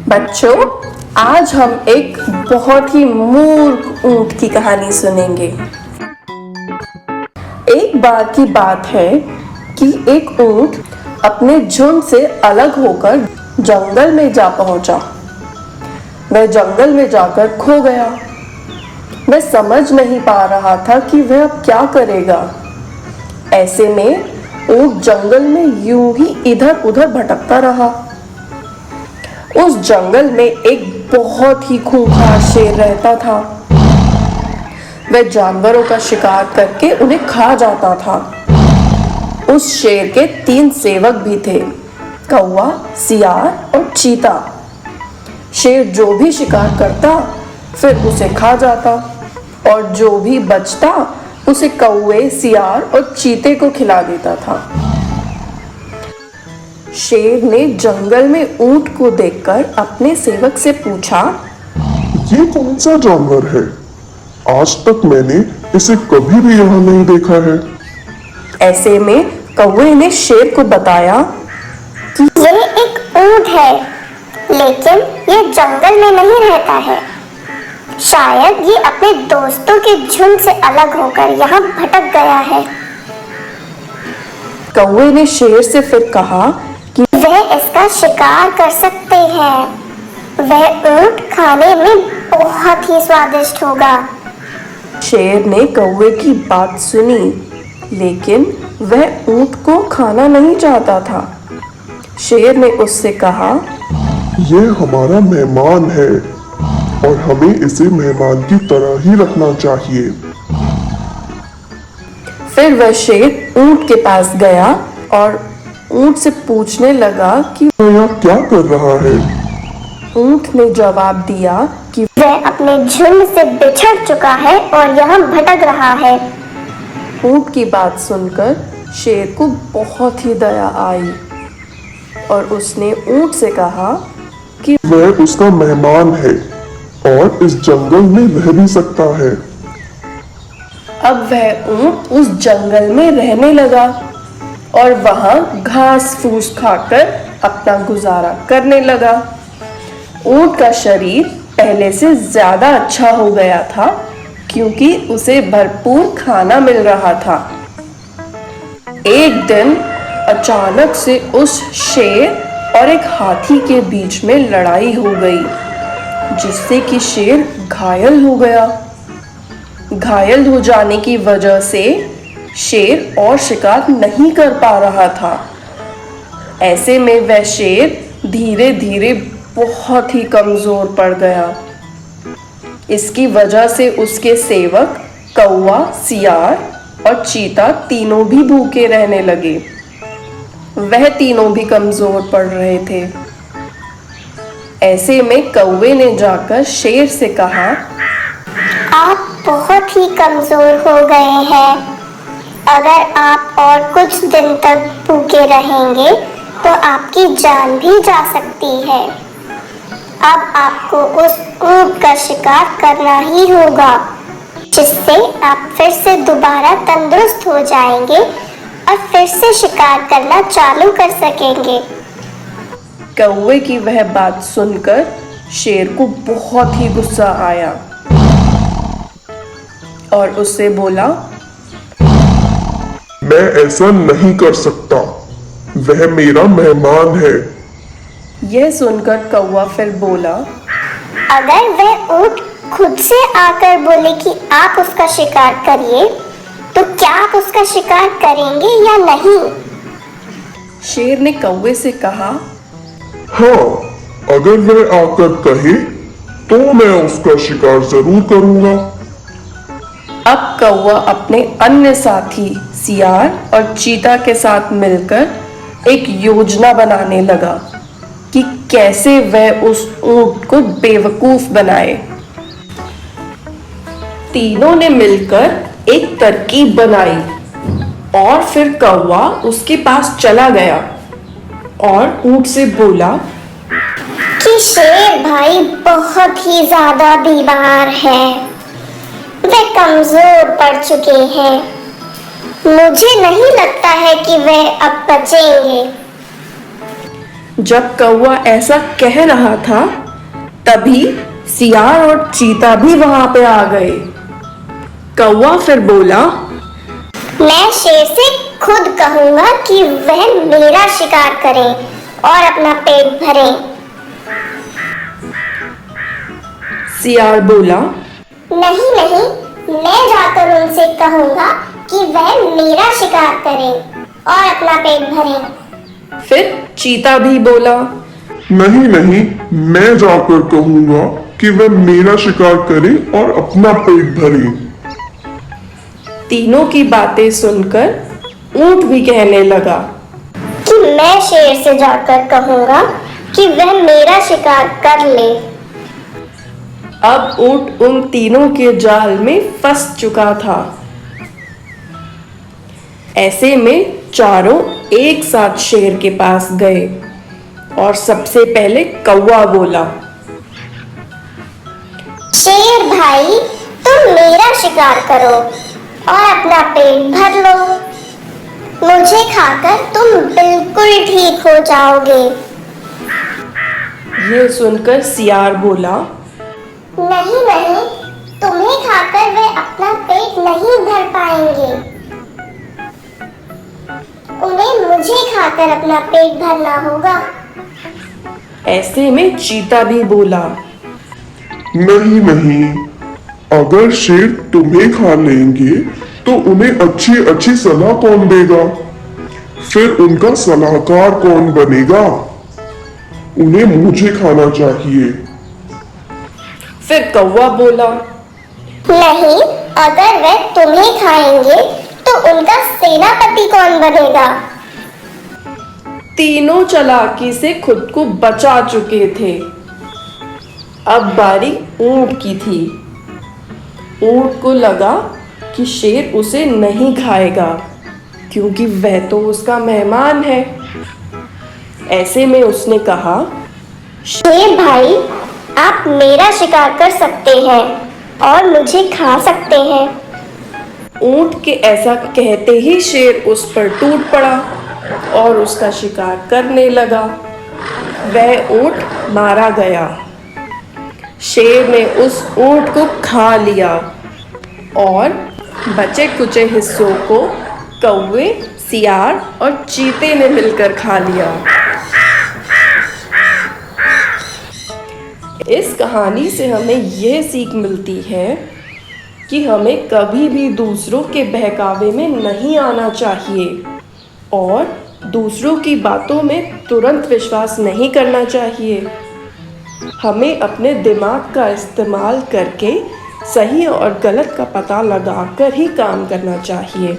बच्चों, आज हम एक बहुत ही मूर्ख ऊंट की कहानी सुनेंगे। एक बार की बात है कि एक ऊंट अपने झुंड से अलग होकर जंगल में जा पहुंचा। वह जंगल में जाकर खो गया। वह समझ नहीं पा रहा था कि वह अब क्या करेगा। ऐसे में ऊंट जंगल में यूं ही इधर उधर भटकता रहा। उस जंगल में एक बहुत ही खूंखार शेर रहता था। वह जानवरों का शिकार करके उन्हें खा जाता था। उस शेर के 3 सेवक भी थे, कौवा, सियार और चीता। शेर जो भी शिकार करता फिर उसे खा जाता और जो भी बचता उसे कौवे, सियार और चीते को खिला देता था। शेर ने जंगल में ऊंट को देखकर अपने सेवक से पूछा, ये कौन सा जानवर है? आज तक मैंने इसे कभी भी यहाँ नहीं देखा है। ऐसे में कौवे ने शेर को बताया कि ये एक ऊंट है, लेकिन ये जंगल में नहीं रहता है। शायद ये अपने दोस्तों के झुंड से अलग होकर यहाँ भटक गया है। कौवे ने शेर से फिर कहा कि वह इसका शिकार कर सकते हैं। वह ऊंट खाने में बहुत ही स्वादिष्ट होगा। शेर ने कौवे की बात सुनी, लेकिन वह ऊंट को खाना नहीं चाहता था। शेर ने उससे कहा, ये हमारा मेहमान है और हमें इसे मेहमान की तरह ही रखना चाहिए। फिर वह शेर ऊंट के पास गया और ऊंट से पूछने लगा कि यहाँ क्या कर रहा है? ऊंट ने जवाब दिया कि वह अपने झुंड से बिछड़ चुका है और यहाँ भटक रहा है। ऊंट की बात सुनकर शेर को बहुत ही दया आई और उसने ऊंट से कहा कि वह उसका मेहमान है और इस जंगल में रह भी सकता है। अब वह ऊंट उस जंगल में रहने लगा और वहां घास फूस खाकर अपना गुजारा करने लगा। ऊंट का शरीर पहले से ज्यादा अच्छा हो गया था, क्योंकि उसे भरपूर खाना मिल रहा था। एक दिन अचानक से उस शेर और एक हाथी के बीच में लड़ाई हो गई, जिससे कि शेर घायल हो गया। घायल हो जाने की वजह से शेर और शिकार नहीं कर पा रहा था। ऐसे में वह शेर धीरे धीरे बहुत ही कमजोर पड़ गया। इसकी वजह से उसके सेवक कौवा, सियार और चीता तीनों भी भूखे रहने लगे। वह तीनों भी कमजोर पड़ रहे थे। ऐसे में कौवे ने जाकर शेर से कहा, आप बहुत ही कमजोर हो गए हैं। अगर आप और कुछ दिन तक भूखे रहेंगे तो आपकी जान भी जा सकती है। अब आपको उस ऊंट का शिकार करना ही होगा, जिससे आप फिर से दोबारा तंदुरुस्त हो जाएंगे और फिर से शिकार करना चालू कर सकेंगे। कौवे की वह बात सुनकर शेर को बहुत ही गुस्सा आया और उससे बोला, मैं ऐसा नहीं कर सकता। वह मेरा मेहमान है। यह सुनकर कौवा फिर बोला, अगर वह ऊंट खुद से आकर बोले कि आप उसका शिकार करिए, तो क्या आप उसका शिकार करेंगे या नहीं? शेर ने कौवे से कहा, हाँ, अगर वह आकर कहे तो मैं उसका शिकार जरूर करूंगा। अब कौवा अपने अन्य साथी सियार और चीता के साथ मिलकर एक योजना बनाने लगा कि कैसे वह उस ऊंट को बेवकूफ बनाए। तीनों ने मिलकर एक तरकीब बनाई और फिर कौवा उसके पास चला गया और ऊंट से बोला कि शेर भाई बहुत ही ज्यादा बीमार है। वे कमजोर पड़ चुके हैं। मुझे नहीं लगता है कि वे अब बचेंगे। जब कौवा ऐसा कह रहा था तभी सियार और चीता भी वहां पे आ गए। कौवा फिर बोला, मैं शेर से खुद कहूंगा कि वह मेरा शिकार करे और अपना पेट भरे। सियार बोला, नहीं नहीं, मैं जाकर उनसे कहूंगा कि वह मेरा शिकार करे और अपना पेट भरे। फिर चीता भी बोला, नहीं नहीं, मैं जाकर कहूंगा कि वह मेरा शिकार करे और अपना पेट भरे। तीनों की बातें सुनकर ऊंट भी कहने लगा कि मैं शेर से जाकर कहूंगा कि वह मेरा शिकार कर ले। अब ऊंट उन तीनों के जाल में फंस चुका था। ऐसे में चारों एक साथ शेर के पास गए और सबसे पहले कौवा बोला, शेर भाई, तुम मेरा शिकार करो और अपना पेट भर लो। मुझे खाकर तुम बिल्कुल ठीक हो जाओगे। ये सुनकर सियार बोला, नहीं नहीं, तुम्हें खाकर वे अपना पेट नहीं भर पाएंगे। उन्हें मुझे खाकर अपना पेट भरना होगा। ऐसे में चीता भी बोला, नहीं नहीं, अगर शेर तुम्हें खा लेंगे तो उन्हें अच्छी अच्छी सलाह कौन देगा? फिर उनका सलाहकार कौन बनेगा? उन्हें मुझे खाना चाहिए। फिर कौवा बोला, नहीं, अगर वे तुम्हें खाएंगे तो उनका सेनापति कौन बनेगा? तीनों चालाकी से खुद को बचा चुके थे। अब बारी ऊंट की थी। ऊंट को लगा कि शेर उसे नहीं खाएगा क्योंकि वह तो उसका मेहमान है। ऐसे में उसने कहा, शेर भाई, आप मेरा शिकार कर सकते हैं और मुझे खा सकते हैं। ऊंट के ऐसा कहते ही शेर उस पर टूट पड़ा और उसका शिकार करने लगा। वह ऊंट मारा गया। शेर ने उस ऊंट को खा लिया और बचे कुचे हिस्सों को कौवे, सियार और चीते ने मिलकर खा लिया। इस कहानी से हमें यह सीख मिलती है कि हमें कभी भी दूसरों के बहकावे में नहीं आना चाहिए और दूसरों की बातों में तुरंत विश्वास नहीं करना चाहिए। हमें अपने दिमाग का इस्तेमाल करके सही और गलत का पता लगाकर ही काम करना चाहिए।